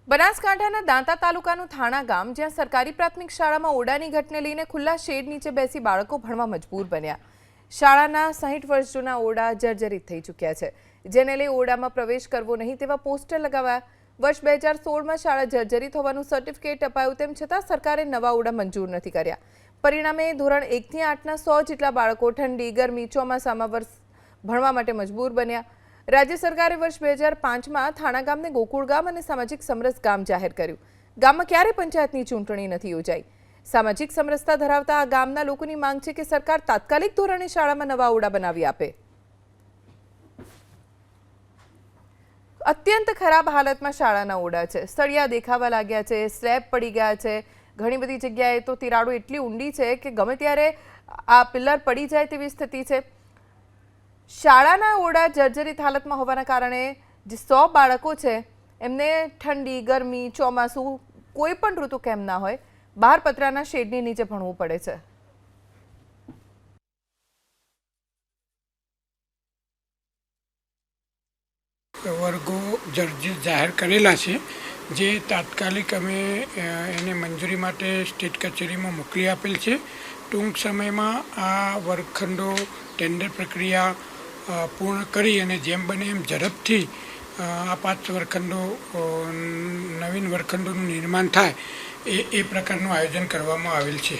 બનાસકાંઠાના દાંતા તાલુકાનું થાણા ગામ જ્યાં સરકારી પ્રાથમિક શાળામાં ઓરડાની ઘટને લઈને ખુલ્લા શેડ નીચે બેસી બાળકો ભણવા મજબૂર બન્યા। શાળાના 60 વર્ષ જૂના ઓરડા જર્જરિત થઈ ચૂક્યા છે, જેને લઈ ઓરડામાં પ્રવેશ કરવો નહીં તેવા પોસ્ટર લગાવાયા। વર્ષ 2016માં શાળા જર્જરિત હોવાનું સર્ટિફિકેટ અપાયું, તેમ છતાં સરકારે નવા ઓરડા મંજૂર નથી કર્યા। પરિણામે ધોરણ 1 થી 8ના 100 જેટલા બાળકો ઠંડી, ગરમી, ચોમાસામાં ભણવા માટે મજબૂર બન્યા। राज्य सरकारे वर्ष 2005 में थाणा गाम ने गोकुळ गाम और सामाजिक समरस गाम जाहिर कर्युं। गाम में क्यारे पंचायतनी चूंटणी नहीं योजाई। सामाजिक समरसता धरावता आ गामना लोकोनी मांग छे के सरकार तात्कालिक धोरणे शाळामां नवा ओरडा बनावी आपे। अत्यंत खराब हालत में शाळाना ओरडा छे, सळिया देखावा लाग्या छे, स्लेब पड़ी गया छे, घणी बधी जग्याए तो तिराडो एटली ऊंडी छे के गमे त्यारे आ पिलर पड़ी जाय तेवी स्थिति छे। शाळाना ओरडा जर्जरित हालत में होवाना कारणे जे 100 बाळको छे एमने ठंडी, गरमी, ચોમાસું कोई पण ऋतु केम ना होय बहार पतराना शेडनी नीचे भणवुं पड़े छे। वर्गो जर्जरित जाहिर करेला छे, जे तात्कालिक अमे एने मंजूरी माटे स्टेट कचेरी में मोकली आपेल छे। टूंक समय में आ वर्गखंडो टेन्डर प्रक्रिया पूर्ण करी अने जेम बने एम झड़पथी आ 5 वर्गखंडो नवीन वर्गखंडोनुं निर्माण थाय ए प्रकारनुं आयोजन करवामां आवेल छे।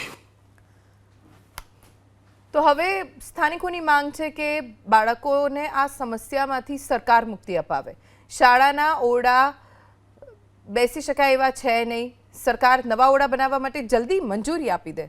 तो हवे स्थानिकोनी मांग छे के बाळकोने आ समस्यामांथी सरकार मुक्ति अपावे। शाळाना ओरडा बेसी शकाय एवा छे नहीं, सरकार नवा ओरडा बनाववा माटे जल्दी मंजूरी आपी दे।